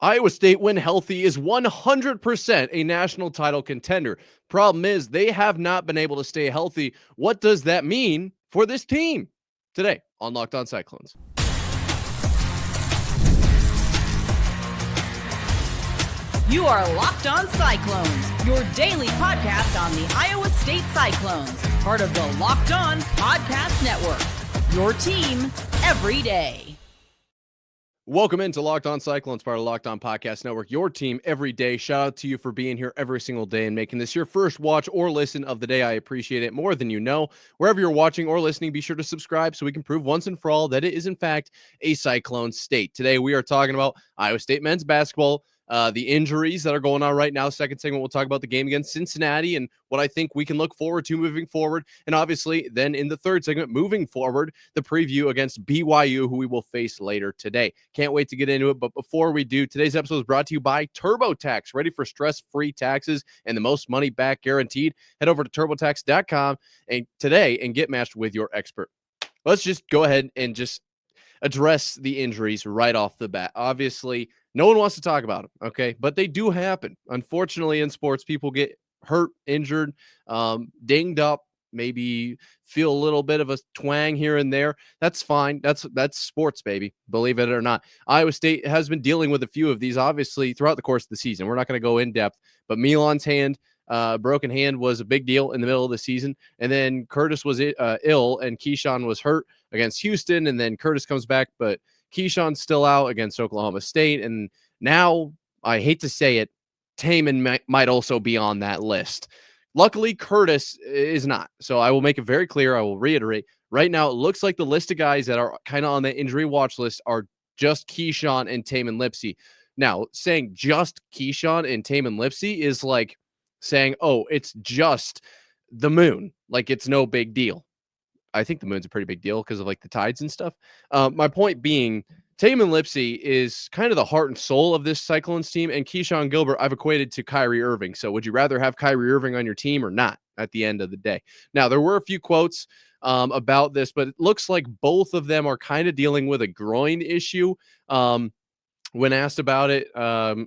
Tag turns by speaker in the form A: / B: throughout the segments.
A: Iowa State, when healthy, is 100% a national title contender. Problem is, they have not been able to stay healthy. What does that mean for this team? Today on Locked On Cyclones.
B: You are Locked On Cyclones, your daily podcast on the Iowa State Cyclones, part of the Locked On Podcast Network. Your team every day.
A: Welcome into Locked On Cyclones, part of the Locked On Podcast Network, your team every day. Shout out to you for being here every single day and making this your first watch or listen of the day. I appreciate it more than you know. Wherever you're watching or listening, be sure to subscribe so we can prove once and for all that it is, in fact, a Cyclone state. Today, we are talking about Iowa State men's basketball, the injuries that are going on right now. Second segment, we'll talk about the game against Cincinnati and what I think we can look forward to moving forward. And obviously, then in the third segment, moving forward, the preview against BYU, who we will face later today. Can't wait to get into it. But before we do, today's episode is brought to you by TurboTax. Ready for stress-free taxes and the most money back guaranteed? Head over to turbotax.com and today and get matched with your expert. Let's just go ahead and just address the injuries right off the bat. Obviously, no one wants to talk about them, okay? But they do happen. Unfortunately, in sports, people get hurt, injured, dinged up, maybe feel a little bit of a twang here and there. That's fine. That's sports, baby, believe it or not. Iowa State has been dealing with a few of these, obviously, throughout the course of the season. We're not going to go in depth, but Milan's broken hand was a big deal in the middle of the season. And then Curtis was ill and Keshon was hurt against Houston. And then Curtis comes back, but Keshon's still out against Oklahoma State. And now, I hate to say it, Taman might also be on that list. Luckily, Curtis is not. So I will make it very clear. I will reiterate. Right now, it looks like the list of guys that are kind of on the injury watch list are just Keshon and Taman Lipsey. Now, saying just Keshon and Taman Lipsey is like saying, oh, it's just the moon. Like, it's no big deal. I think the moon's a pretty big deal because of like the tides and stuff. My point being, Taman Lipsey is kind of the heart and soul of this Cyclones team, and Keshon Gilbert I've equated to Kyrie Irving. So would you rather have Kyrie Irving on your team or not at the end of the day? Now, there were a few quotes about this, but it looks like both of them are kind of dealing with a groin issue. When asked about it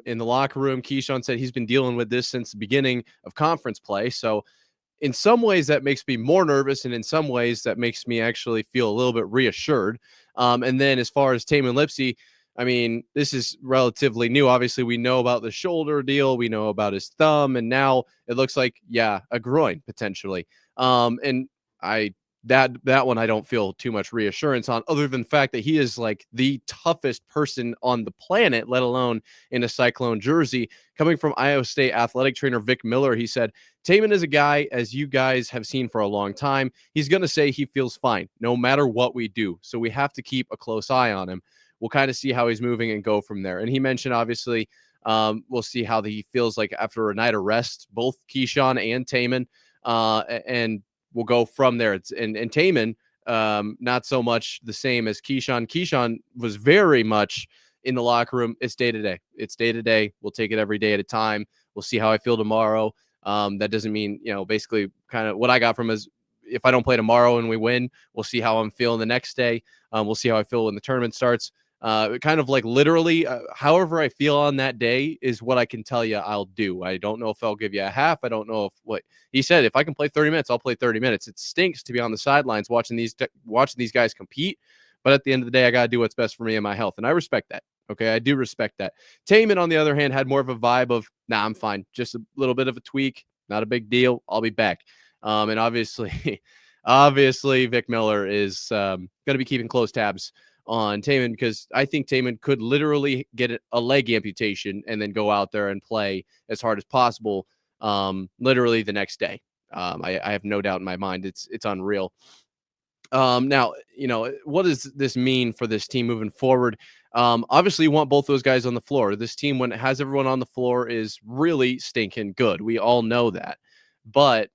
A: in the locker room, Keshon said he's been dealing with this since the beginning of conference play. So in some ways, that makes me more nervous, and in some ways, that makes me actually feel a little bit reassured. And then as far as Taman Lipsey, I mean, this is relatively new. Obviously, we know about the shoulder deal. We know about his thumb, and now it looks like, yeah, a groin potentially. And that one I don't feel too much reassurance on, other than the fact that he is like the toughest person on the planet, let alone in a Cyclone jersey. Coming from Iowa State athletic trainer Vic Miller, he said, Taman is a guy, as you guys have seen for a long time, he's going to say he feels fine no matter what we do. So we have to keep a close eye on him. We'll kind of see how he's moving and go from there. And he mentioned, obviously, we'll see how he feels like after a night of rest, both Keshon and Taman, and we'll go from there. And Taman, not so much the same as Keshon. Keshon was very much in the locker room. It's day to day. It's day to day. We'll take it every day at a time. We'll see how I feel tomorrow. That doesn't mean, basically kind of what I got from is if I don't play tomorrow and we win, we'll see how I'm feeling the next day. We'll see how I feel when the tournament starts. Kind of like literally, however I feel on that day is what I can tell you I'll do. I don't know if I'll give you a half. I don't know if what he said. If I can play 30 minutes, I'll play 30 minutes. It stinks to be on the sidelines watching these guys compete. But at the end of the day, I got to do what's best for me and my health. And I respect that. Okay, I do respect that. Taman, on the other hand, had more of a vibe of, nah, I'm fine. Just a little bit of a tweak. Not a big deal. I'll be back. And obviously, Vic Miller is going to be keeping close tabs on Taman, because I think Taman could literally get a leg amputation and then go out there and play as hard as possible literally the next day. I have no doubt in my mind. It's unreal. Now, what does this mean for this team moving forward? Obviously, you want both those guys on the floor. This team, when it has everyone on the floor, is really stinking good. We all know that. But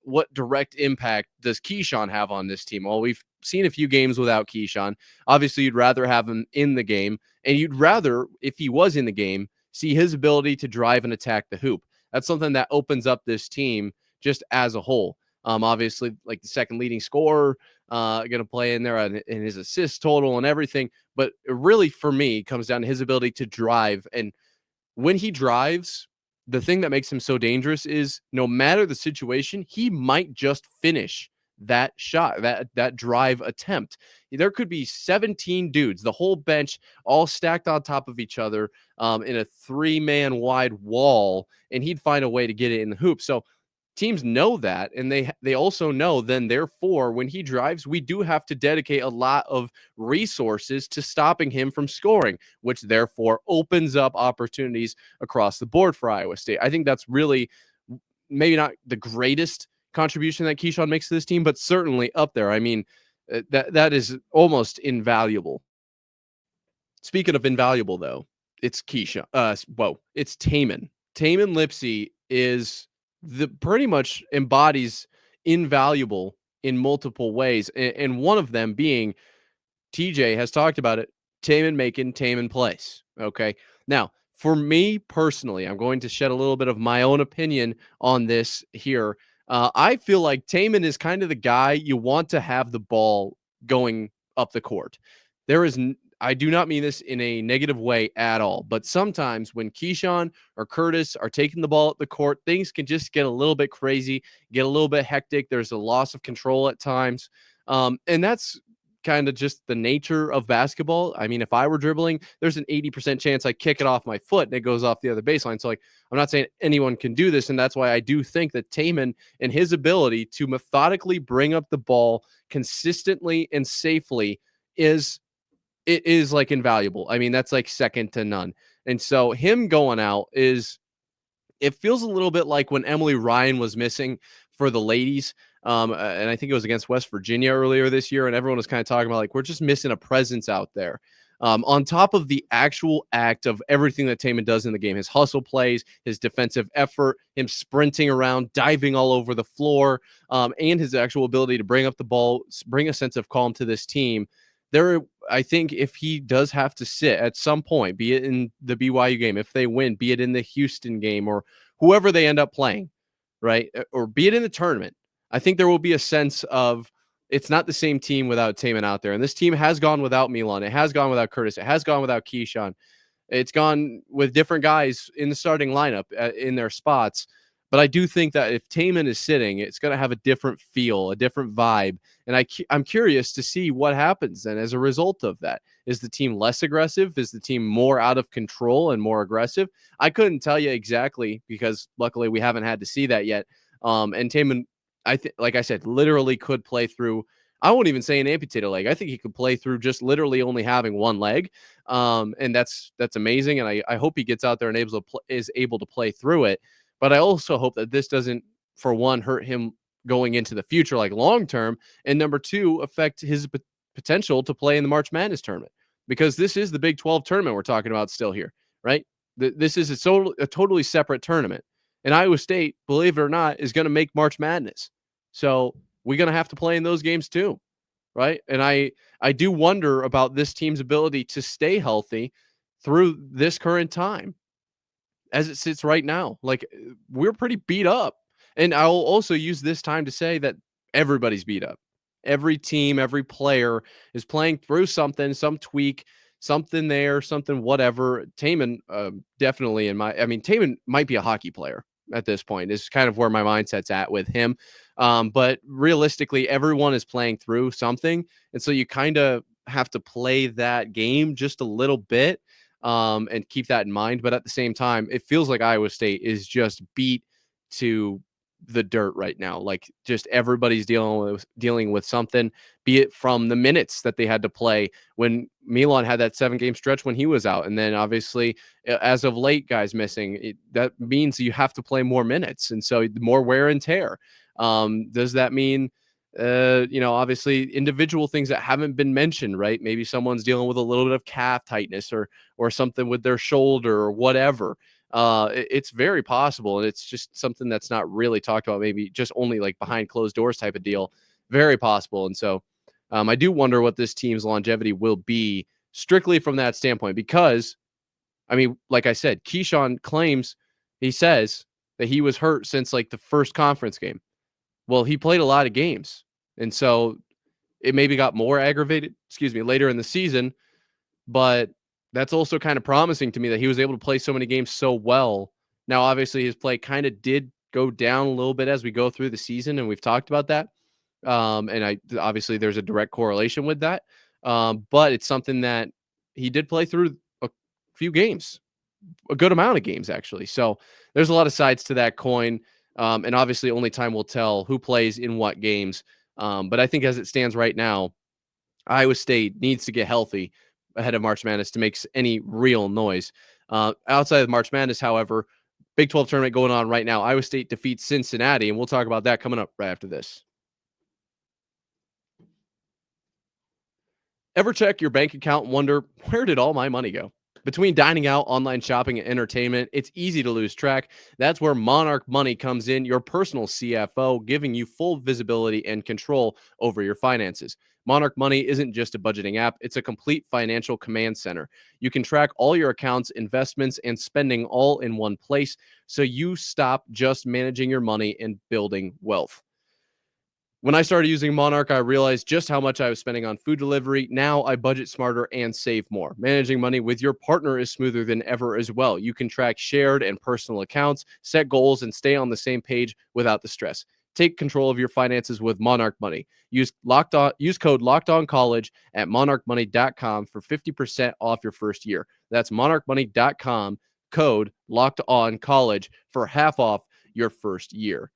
A: what direct impact does Keshon have on this team? Well, we've seen a few games without Keshon. Obviously, you'd rather have him in the game, and you'd rather, if he was in the game, see his ability to drive and attack the hoop. That's something that opens up this team just as a whole. Obviously, like the second leading scorer, going to play in there in his assist total and everything. But it really, for me, comes down to his ability to drive. And when he drives, the thing that makes him so dangerous is no matter the situation, he might just finish that shot, that drive attempt. There could be 17 dudes, the whole bench, all stacked on top of each other in a 3-man wide wall, and he'd find a way to get it in the hoop. So teams know that, and they also know then therefore when he drives, we do have to dedicate a lot of resources to stopping him from scoring, which therefore opens up opportunities across the board for Iowa State. I think that's really maybe not the greatest contribution that Keshon makes to this team, but certainly up there. I mean, that is almost invaluable. Speaking of invaluable, though, it's Keshon. It's Tamin. Tamin Lipsey is the pretty much embodies invaluable in multiple ways, and one of them being TJ has talked about it. Tamin making Tamin plays. Okay, now for me personally, I'm going to shed a little bit of my own opinion on this here. I feel like Tamin is kind of the guy you want to have the ball going up the court. I do not mean this in a negative way at all, but sometimes when Keshon or Curtis are taking the ball at the court, things can just get a little bit crazy, get a little bit hectic. There's a loss of control at times. And that's kind of just the nature of basketball. I mean, if I were dribbling, there's an 80% chance I kick it off my foot and it goes off the other baseline. So, like, I'm not saying anyone can do this. And that's why I do think that Tamin and his ability to methodically bring up the ball consistently and safely is like invaluable. I mean, that's like second to none. And so him going out it feels a little bit like when Emily Ryan was missing for the ladies. And I think it was against West Virginia earlier this year. And everyone was kind of talking about like, we're just missing a presence out there. On top of the actual act of everything that Tamin does in the game, his hustle plays, his defensive effort, him sprinting around, diving all over the floor, and his actual ability to bring up the ball, bring a sense of calm to this team. I think if he does have to sit at some point, be it in the BYU game, if they win, be it in the Houston game or whoever they end up playing, right? Or be it in the tournament, I think there will be a sense of it's not the same team without Tamin out there. And this team has gone without Milan. It has gone without Curtis. It has gone without Keshon. It's gone with different guys in the starting lineup in their spots. But I do think that if Tamin is sitting, it's going to have a different feel, a different vibe. And I'm curious to see what happens then as a result of that. Is the team less aggressive? Is the team more out of control and more aggressive? I couldn't tell you exactly because luckily we haven't had to see that yet. And Tamin, like I said, literally could play through. I won't even say an amputated leg. I think he could play through just literally only having one leg. And that's amazing. And I hope he gets out there and is able to play through it. But I also hope that this doesn't, for one, hurt him going into the future, like long term, and number two, affect his potential to play in the March Madness tournament, because this is the Big 12 tournament we're talking about still here, right? This is a totally separate tournament, and Iowa State, believe it or not, is going to make March Madness, so we're going to have to play in those games too, right? And I do wonder about this team's ability to stay healthy through this current time as it sits right now. Like, we're pretty beat up. And I'll also use this time to say that everybody's beat up. Every team, every player is playing through something, some tweak, something there, something whatever. Tamin, definitely Tamin might be a hockey player at this point. Is kind of where my mindset's at with him. But realistically, everyone is playing through something. And so you kind of have to play that game just a little bit and keep that in mind. But at the same time, it feels like Iowa State is just beat to the dirt right now. Like, just everybody's dealing with something, be it from the minutes that they had to play when Milan had that 7-game stretch when he was out. And then obviously as of late, guys missing, that means you have to play more minutes. And so more wear and tear. Does that mean, obviously individual things that haven't been mentioned, right? Maybe someone's dealing with a little bit of calf tightness or something with their shoulder or whatever. It's very possible, and it's just something that's not really talked about, maybe just only like behind closed doors type of deal. Very possible. And so I do wonder what this team's longevity will be strictly from that standpoint, because I mean, like I said, Keshon says that he was hurt since like the first conference game. Well, he played a lot of games. And so it maybe got more aggravated, later in the season, but that's also kind of promising to me that he was able to play so many games so well. Now, obviously, his play kind of did go down a little bit as we go through the season, and we've talked about that. And obviously there's a direct correlation with that. But it's something that he did play through a few games, a good amount of games actually. So there's a lot of sides to that coin. And obviously only time will tell who plays in what games. But I think as it stands right now, Iowa State needs to get healthy ahead of March Madness to make any real noise. Outside of March Madness, however, Big 12 tournament going on right now. Iowa State defeats Cincinnati, and we'll talk about that coming up right after this. Ever check your bank account and wonder, where did all my money go? Between dining out, online shopping, and entertainment, it's easy to lose track. That's where Monarch Money comes in, your personal CFO, giving you full visibility and control over your finances. Monarch Money isn't just a budgeting app, it's a complete financial command center. You can track all your accounts, investments, and spending all in one place, so you stop just managing your money and building wealth. When I started using Monarch, I realized just how much I was spending on food delivery. Now I budget smarter and save more. Managing money with your partner is smoother than ever as well. You can track shared and personal accounts, set goals, and stay on the same page without the stress. Take control of your finances with Monarch Money. Use code LOCKEDONCollege at monarchmoney.com for 50% off your first year. That's monarchmoney.com, code LOCKEDONCollege for half off your first year.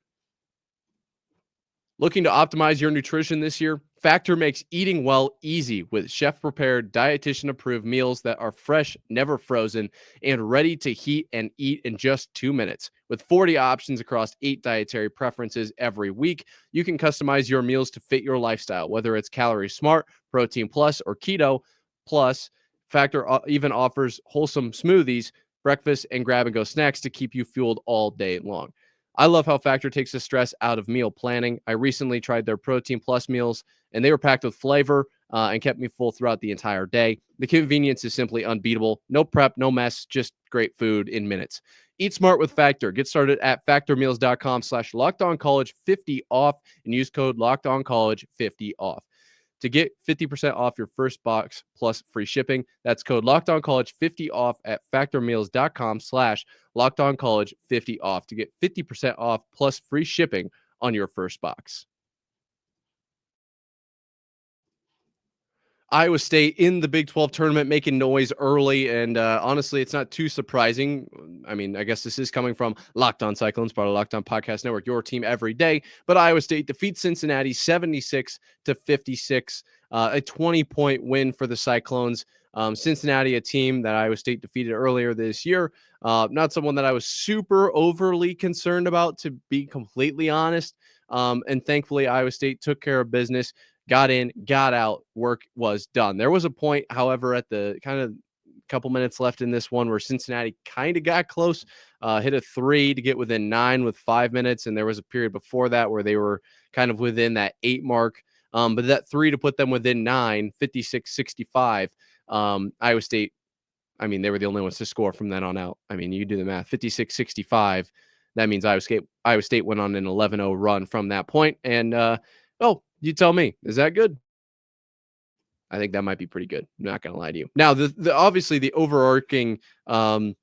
A: Looking to optimize your nutrition this year? Factor makes eating well easy with chef-prepared, dietitian-approved meals that are fresh, never frozen, and ready to heat and eat in just 2 minutes. With 40 options across 8 dietary preferences every week, you can customize your meals to fit your lifestyle, whether it's calorie smart, protein plus, or keto. Plus, Factor even offers wholesome smoothies, breakfast, and grab-and-go snacks to keep you fueled all day long. I love how Factor takes the stress out of meal planning. I recently tried their Protein Plus meals, and they were packed with flavor and kept me full throughout the entire day. The convenience is simply unbeatable. No prep, no mess, just great food in minutes. Eat smart with Factor. Get started at factormeals.com/lockedoncollege 50 off and use code lockedoncollege 50 off to get 50% off your first box plus free shipping. That's code LOCKEDONCollege 50 off at factormeals.com/LOCKEDONCollege 50 off to get 50% off plus free shipping on your first box. Iowa State in the Big 12 tournament making noise early, and honestly, it's not too surprising. I mean, I guess this is coming from Locked On Cyclones, part of Locked On Podcast Network, your team every day. But Iowa State defeats Cincinnati 76-56, a 20-point win for the Cyclones. Cincinnati, a team that Iowa State defeated earlier this year. Not someone that I was super overly concerned about, to be completely honest. And thankfully, Iowa State took care of business. Got in, got out, work was done. There was a point, however, at the kind of couple minutes left in this one where Cincinnati kind of got close, hit a 3 to get within 9 with 5 minutes. And there was a period before that where they were kind of within that 8 mark. But that 3 to put them within 9, 56-65, Iowa State, I mean, they were the only ones to score from then on out. I mean, you do the math, 56-65. That means Iowa State went on an 11-0 run from that point. And, you tell me, is that good? I think that might be pretty good. I'm not going to lie to you. Now, the obviously the overarching kind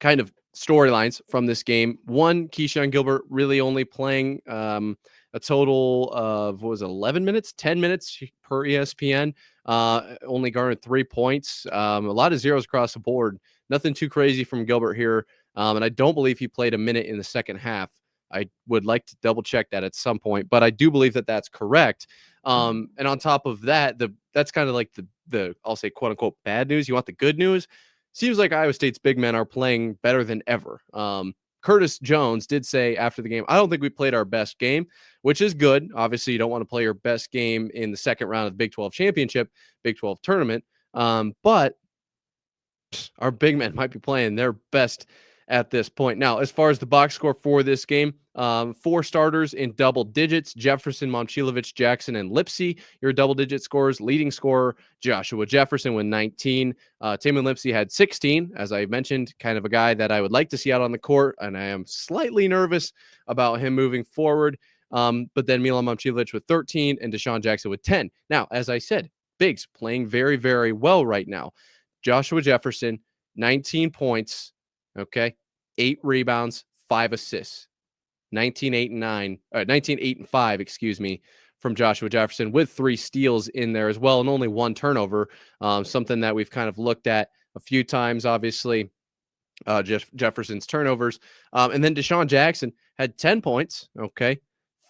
A: of storylines from this game. One, Keshon Gilbert really only playing a total of, 11 minutes, 10 minutes per ESPN. Only garnered 3 points. A lot of zeros across the board. Nothing too crazy from Gilbert here. And I don't believe he played a minute in the second half. I would like to double check that at some point, but I do believe that that's correct. And on top of that, that's kind of like the I'll say quote unquote bad news. You want the good news? Seems like Iowa State's big men are playing better than ever. Curtis Jones did say after the game, I don't think we played our best game, which is good. Obviously, you don't want to play your best game in the second round of the Big 12 championship, Big 12 tournament. But our big men might be playing their best at this point. Now, as far as the box score for this game, 4 starters in double digits: Jefferson, Momcilovic, Jackson, and Lipsy. Your double-digit scores. Leading scorer, Joshua Jefferson with 19. Taman Lipsy had 16, as I mentioned, kind of a guy that I would like to see out on the court, and I am slightly nervous about him moving forward. But then Milan Momcilovic with 13 and Deshaun Jackson with 10. Now, as I said, bigs playing very, very well right now. Joshua Jefferson, 19 points, okay, 8 rebounds, 5 assists. 19, 8, and 5, excuse me, from Joshua Jefferson with 3 steals in there as well and only 1 turnover, something that we've kind of looked at a few times, obviously, Jefferson's turnovers. And then Deshaun Jackson had 10 points, okay,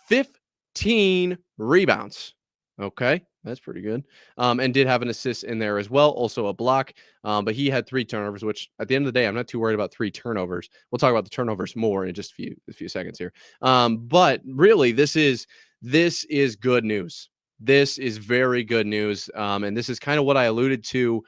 A: 15 rebounds, okay, that's pretty good, and did have an assist in there as well, also a block, but he had 3 turnovers, which at the end of the day, I'm not too worried about 3 turnovers. We'll talk about the turnovers more in just a few seconds here. But really, this is good news. This is very good news, and this is kind of what I alluded to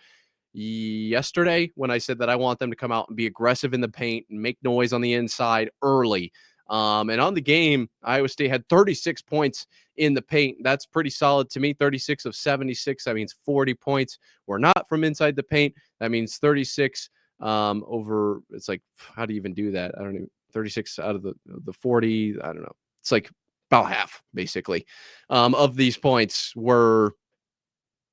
A: yesterday when I said that I want them to come out and be aggressive in the paint and make noise on the inside early. And on the game, Iowa State had 36 points in the paint. That's pretty solid to me. 36 of 76. That means 40 points were not from inside the paint. That means 36 over. It's like, how do you even do that? I don't know. 36 out of the 40. I don't know. It's like about half, basically, of these points were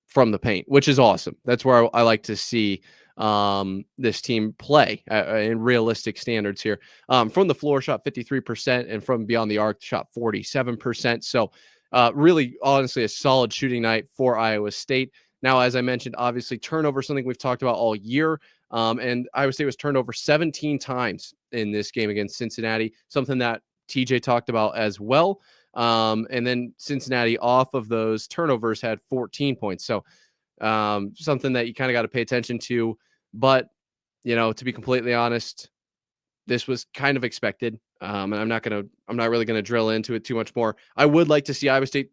A: from the paint, which is awesome. That's where I like to see this team play in realistic standards here. From the floor, shot 53%, and from beyond the arc, shot 47%. So really, honestly, a solid shooting night for Iowa State. Now, as I mentioned, obviously, turnover, something we've talked about all year. And Iowa State was turned over 17 times in this game against Cincinnati, something that TJ talked about as well. And then Cincinnati, off of those turnovers, had 14 points. So something that you kind of got to pay attention to. But, to be completely honest, this was kind of expected. And I'm not really going to drill into it too much more. I would like to see Iowa State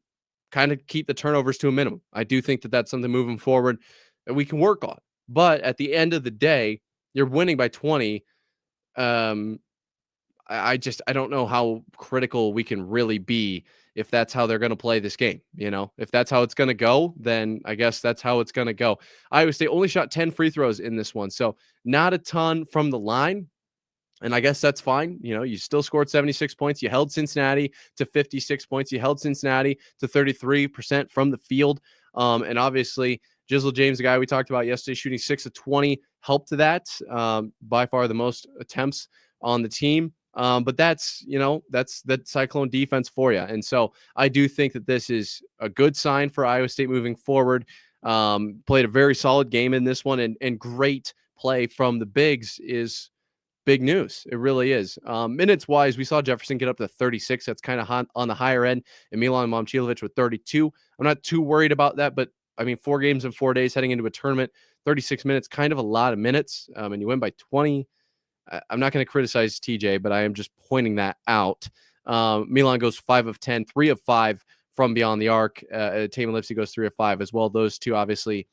A: kind of keep the turnovers to a minimum. I do think that that's something moving forward that we can work on. But at the end of the day, you're winning by 20. I don't know how critical we can really be if that's how they're going to play this game. If that's how it's going to go, then I guess that's how it's going to go. Iowa State only shot 10 free throws in this one, so not a ton from the line. And I guess that's fine. You still scored 76 points. You held Cincinnati to 56 points. You held Cincinnati to 33% from the field. And obviously, Jizzle James, the guy we talked about yesterday, shooting 6 of 20, helped to that. By far the most attempts on the team. But that's that Cyclone defense for you. And so I do think that this is a good sign for Iowa State moving forward. Played a very solid game in this one, and great play from the bigs is big news. It really is. Minutes wise, we saw Jefferson get up to 36. That's kind of on the higher end. And Milan Momcilovic with 32. I'm not too worried about that, but I mean, 4 games in 4 days heading into a tournament, 36 minutes, kind of a lot of minutes. And you win by 20. I'm not going to criticize TJ, but I am just pointing that out. Milan goes 5 of 10, 3 of 5 from beyond the arc. Taman Lipsy goes 3 of 5 as well. Those two obviously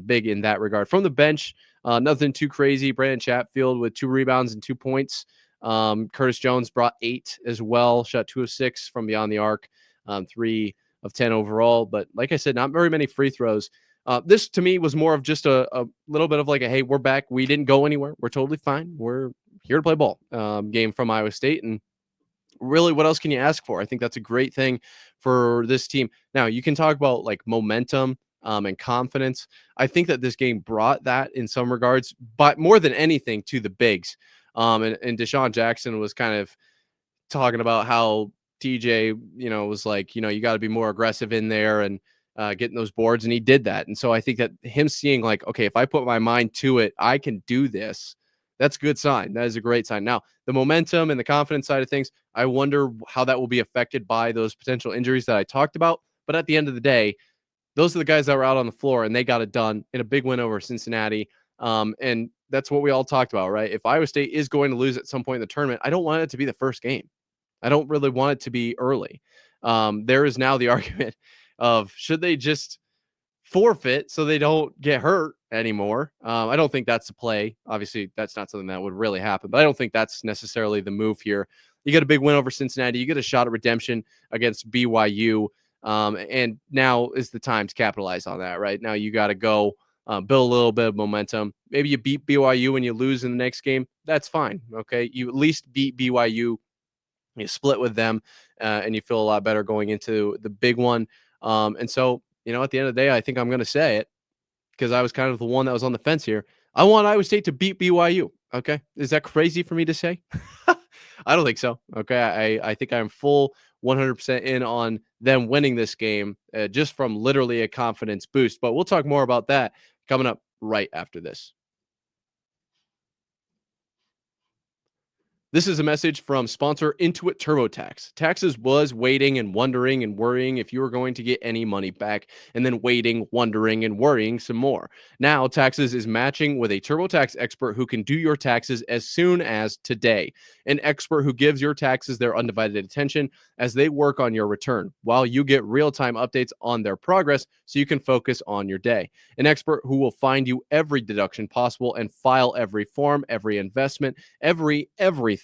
A: big in that regard. From the bench, nothing too crazy. Brandon Chatfield with 2 rebounds and 2 points. Curtis Jones brought 8 as well. Shot 2 of 6 from beyond the arc, 3 of 10 overall. But like I said, not very many free throws. This to me was more of just a little bit of like hey, we're back. We didn't go anywhere. We're totally fine. We're here to play ball game from Iowa State. And really, what else can you ask for? I think that's a great thing for this team. Now, you can talk about like momentum and confidence. I think that this game brought that in some regards, but more than anything to the bigs. And Deshaun Jackson was kind of talking about how TJ, was like, you got to be more aggressive in there and getting those boards. And he did that. And so I think that him seeing like, okay, if I put my mind to it, I can do this. That's a good sign. That is a great sign. Now, the momentum and the confidence side of things, I wonder how that will be affected by those potential injuries that I talked about. But at the end of the day, those are the guys that were out on the floor, and they got it done in a big win over Cincinnati. And that's what we all talked about, right? If Iowa State is going to lose at some point in the tournament, I don't want it to be the first game. I don't really want it to be early. There is now the argument of should they just forfeit so they don't get hurt anymore. I don't think that's the play. Obviously, that's not something that would really happen, but I don't think that's necessarily the move here. You get a big win over Cincinnati. You get a shot at redemption against BYU. And now is the time to capitalize on that, right? Now you got to go build a little bit of momentum. Maybe you beat BYU and you lose in the next game. That's fine. Okay. You at least beat BYU You split with them, and you feel a lot better going into the big one. And so, at the end of the day, I think I'm going to say it because I was kind of the one that was on the fence here. I want Iowa State to beat BYU. Okay. Is that crazy for me to say? I don't think so. Okay. I think I'm full 100% in on them winning this game just from literally a confidence boost. But we'll talk more about that coming up right after this. This is a message from sponsor Intuit TurboTax. Taxes was waiting and wondering and worrying if you were going to get any money back, and then waiting, wondering, and worrying some more. Now, Taxes is matching with a TurboTax expert who can do your taxes as soon as today. An expert who gives your taxes their undivided attention as they work on your return, while you get real-time updates on their progress so you can focus on your day. An expert who will find you every deduction possible and file every form, every investment, everything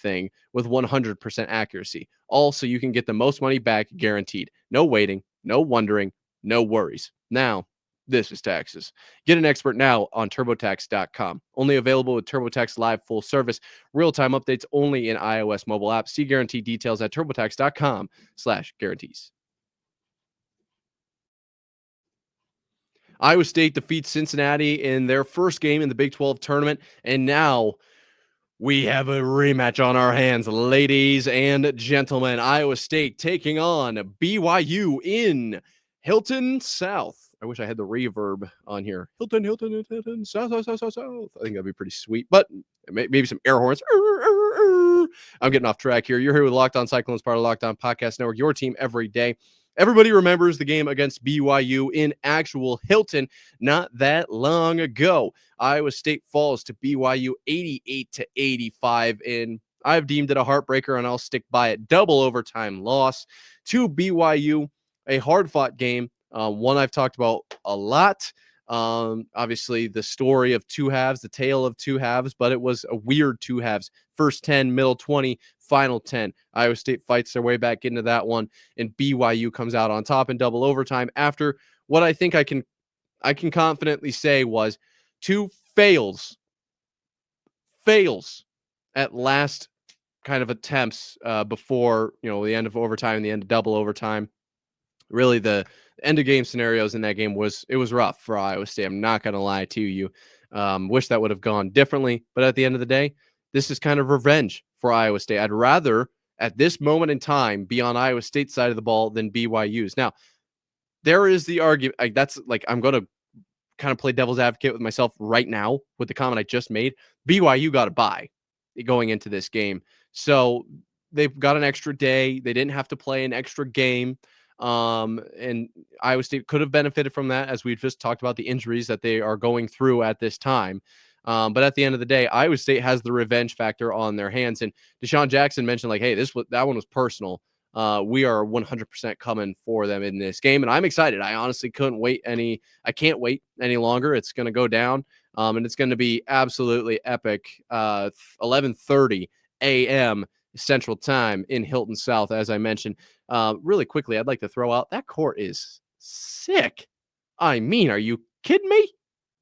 A: with 100% accuracy. All so you can get the most money back guaranteed. No waiting, no wondering, no worries. Now, this is Taxes. Get an expert now on TurboTax.com. Only available with TurboTax Live full service. Real-time updates only in iOS mobile app. See guarantee details at TurboTax.com/guarantees. Iowa State defeats Cincinnati in their first game in the Big 12 tournament, and now we have a rematch on our hands, ladies and gentlemen. Iowa State taking on BYU in Hilton South. I wish I had the reverb on here. Hilton, South. I think that'd be pretty sweet, but maybe some air horns. I'm getting off track here. You're here with Locked On Cyclones, part of Locked On Podcast Network, your team every day. Everybody remembers the game against BYU in actual Hilton not that long ago. Iowa State falls to BYU 88-85, and I've deemed it a heartbreaker, and I'll stick by it. Double overtime loss to BYU, a hard-fought game, one I've talked about a lot. Obviously, the story of two halves, the tale of two halves, but it was a weird two halves. First 10, middle 20, final 10. Iowa State fights their way back into that one, and BYU comes out on top in double overtime after what I think I can confidently say was two fails at last kind of attempts before the end of overtime, the end of double overtime. Really, the end of game scenarios in that game was rough for Iowa State. I'm not going to lie to you. Wish that would have gone differently, but at the end of the day, this is kind of revenge for Iowa State. I'd rather at this moment in time be on Iowa State's side of the ball than BYU's. Now, there is the argument. I'm going to kind of play devil's advocate with myself right now with the comment I just made. BYU got a bye going into this game. So they've got an extra day. They didn't have to play an extra game. And Iowa State could have benefited from that, as we've just talked about the injuries that they are going through at this time. But at the end of the day, Iowa State has the revenge factor on their hands. And Deshaun Jackson mentioned, hey, that one was personal. We are 100% coming for them in this game, and I'm excited. I honestly can't wait any longer. It's going to go down, and it's going to be absolutely epic. 11:30 a.m. Central Time in Hilton South, as I mentioned. Really quickly, I'd like to throw out that court is sick. I mean, are you kidding me?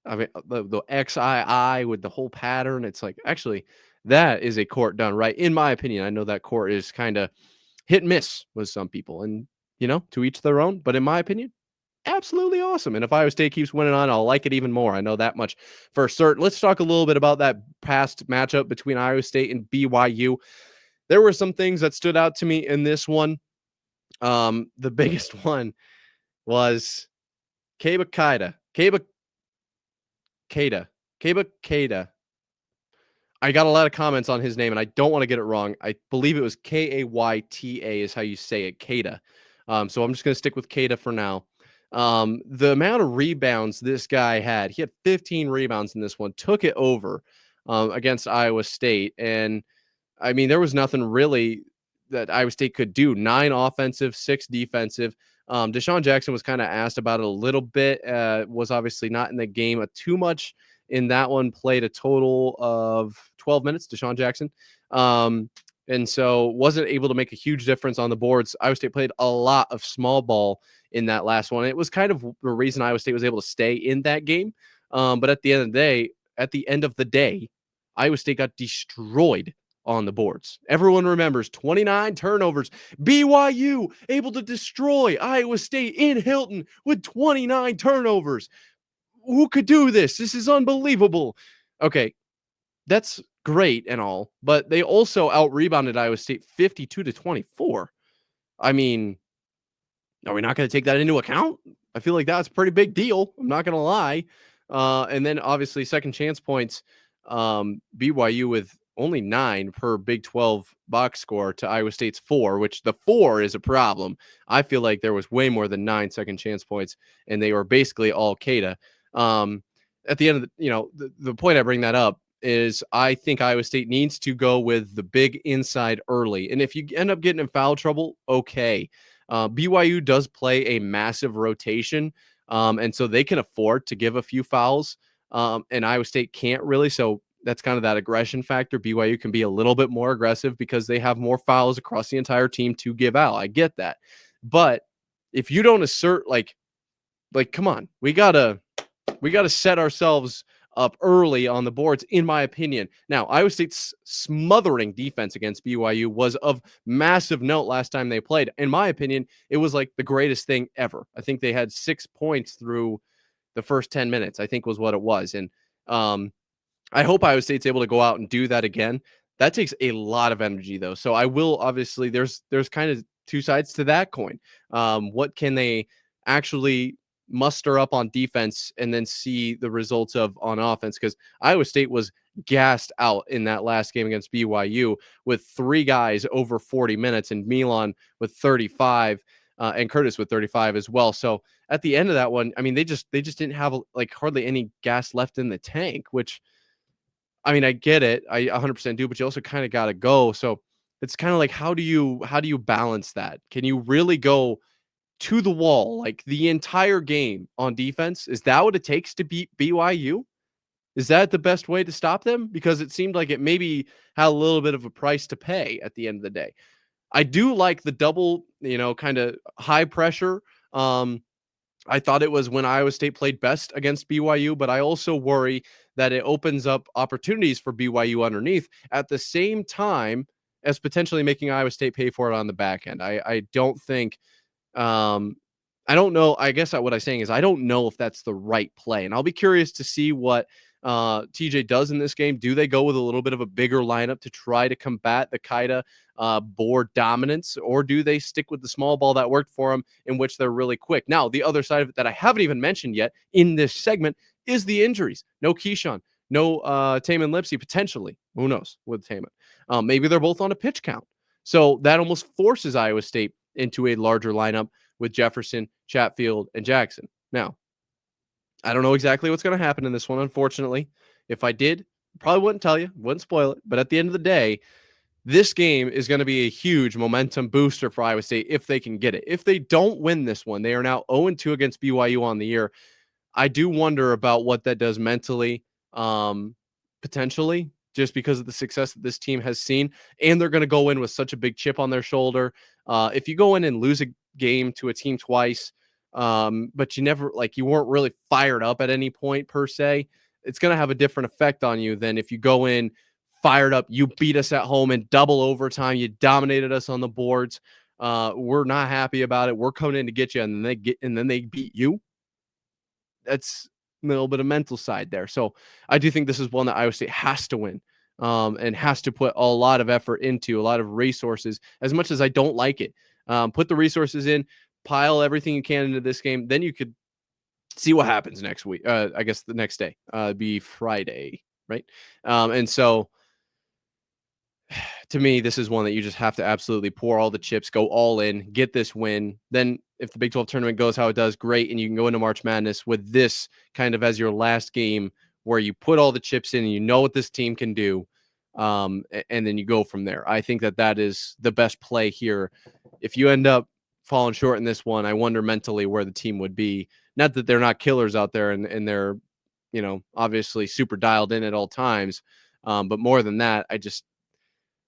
A: I mean, the XII with the whole pattern. It's like, actually, that is a court done right, in my opinion. I know that court is kind of hit and miss with some people, and to each their own. But in my opinion, absolutely awesome. And if Iowa State keeps winning on, I'll like it even more. I know that much for certain. Let's talk a little bit about that past matchup between Iowa State and BYU. There were some things that stood out to me in this one. The biggest one was Keba Keita. I got a lot of comments on his name, and I don't want to get it wrong. I believe it was Kayta is how you say it, Keita. So I'm just going to stick with Keita for now. The amount of rebounds this guy had, he had 15 rebounds in this one, took it over against Iowa State. And, I mean, there was nothing really that Iowa State could do. 9 offensive, 6 defensive. Deshaun Jackson was kind of asked about it a little bit, was obviously not in the game too much in that one, played a total of 12 minutes, Deshaun Jackson. And so wasn't able to make a huge difference on the boards. Iowa State played a lot of small ball in that last one. It was kind of the reason Iowa State was able to stay in that game. But at the end of the day, Iowa State got destroyed on the boards. Everyone remembers 29 turnovers. BYU able to destroy Iowa State in Hilton with 29 turnovers. Who could do this? This is unbelievable. Okay, that's great and all, but they also out-rebounded Iowa State 52-24. I mean, are we not going to take that into account? I feel like that's a pretty big deal. I'm not going to lie. And then obviously second chance points, BYU with only 9 per Big 12 box score to Iowa State's 4, which the 4 is a problem. I feel like there was way more than 9 second chance points, and they were basically all Keita. At the end of the point I bring that up is I think Iowa State needs to go with the big inside early. And if you end up getting in foul trouble, okay. BYU does play a massive rotation, and so they can afford to give a few fouls, and Iowa State can't really. So that's kind of that aggression factor. BYU can be a little bit more aggressive because they have more fouls across the entire team to give out. I get that. But if you don't assert like come on, we gotta set ourselves up early on the boards, in my opinion. Now, Iowa State's smothering defense against BYU was of massive note last time they played. In my opinion, it was like the greatest thing ever. I think they had 6 points through the first 10 minutes, I think was what it was. And I hope Iowa State's able to go out and do that again. That takes a lot of energy, though. So I will obviously, there's kind of two sides to that coin. What can they actually muster up on defense and then see the results of on offense? Because Iowa State was gassed out in that last game against BYU with 3 guys over 40 minutes and Milan with 35 and Curtis with 35 as well. So at the end of that one, I mean, they just didn't have like hardly any gas left in the tank, which, I mean, I get it. I 100% do, but you also kind of got to go. So it's kind of like, how do you balance that? Can you really go to the wall like the entire game on defense? Is that what it takes to beat BYU? Is that the best way to stop them? Because it seemed like it maybe had a little bit of a price to pay at the end of the day. I do like the double, kind of high pressure. I thought it was when Iowa State played best against BYU, but I also worry that it opens up opportunities for BYU underneath at the same time as potentially making Iowa State pay for it on the back end. I don't think I don't know. I guess what I'm saying is I don't know if that's the right play. And I'll be curious to see what TJ does in this game. Do they go with a little bit of a bigger lineup to try to combat the Keita board dominance, or do they stick with the small ball that worked for them, in which they're really quick? Now, the other side of it that I haven't even mentioned yet in this segment is the injuries. No Keshon, no Taman Lipsey, potentially. Who knows with Taman? Maybe they're both on a pitch count. So that almost forces Iowa State into a larger lineup with Jefferson, Chatfield, and Jackson. Now, I don't know exactly what's going to happen in this one, unfortunately. If I did, probably wouldn't tell you, wouldn't spoil it. But at the end of the day, this game is going to be a huge momentum booster for Iowa State if they can get it. If they don't win this one, they are now 0-2 against BYU on the year. I do wonder about what that does mentally, potentially, just because of the success that this team has seen. And they're going to go in with such a big chip on their shoulder. If you go in and lose a game to a team twice, but you weren't really fired up at any point per se, it's going to have a different effect on you than if you go in fired up, you beat us at home in double overtime, you dominated us on the boards. We're not happy about it. We're coming in to get you, and then they beat you. That's a little bit of mental side there. So I do think this is one that Iowa State has to win, and has to put a lot of effort into, a lot of resources. As much as I don't like it, put the resources in, pile everything you can into this game. Then you could see what happens next week. I guess the next day, be Friday, right? And so to me, this is one that you just have to absolutely pour all the chips, go all in, get this win. Then if the Big 12 tournament goes how it does, great. And you can go into March Madness with this kind of as your last game where you put all the chips in and you know what this team can do. And then you go from there. I think that is the best play here. If you end up falling short in this one, I wonder mentally where the team would be. Not that they're not killers out there and they're, obviously super dialed in at all times. But more than that,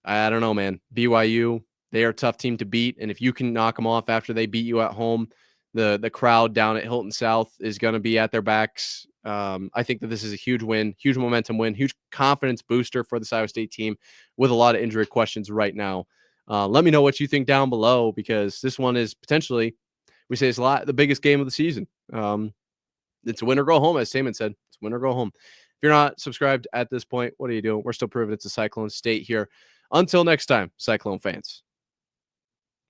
A: I don't know, man. BYU, they are a tough team to beat. And if you can knock them off after they beat you at home, the crowd down at Hilton South is going to be at their backs I think that this is a huge win, huge momentum win, huge confidence booster for the Iowa State team with a lot of injury questions right now. Let me know what you think down below, because this one is potentially, we say it's the biggest game of the season. It's win or go home, as Saman said. It's win or go home. If you're not subscribed at this point, what are you doing? We're still proving it's a Cyclone state here. Until next time, Cyclone fans,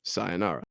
A: sayonara.